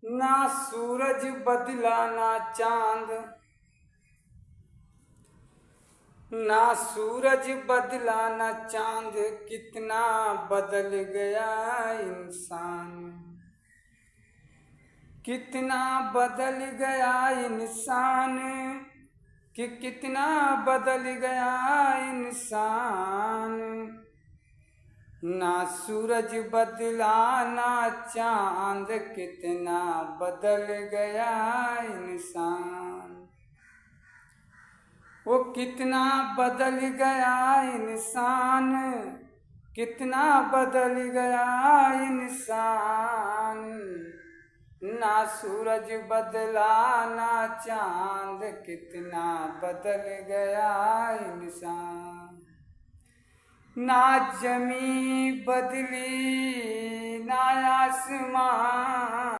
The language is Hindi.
ना सूरज बदला ना चांद, ना सूरज बदला ना चांद, कितना बदल गया इंसान, कितना बदल गया इंसान, कि कितना बदल गया इंसान। ना सूरज बदला ना चांद, कितना बदल गया इंसान। वो कितना बदल गया इंसान, कितना बदल गया इंसान। ना सूरज बदला ना चांद, कितना बदल गया इंसान। ना जमी बदली ना आसमान,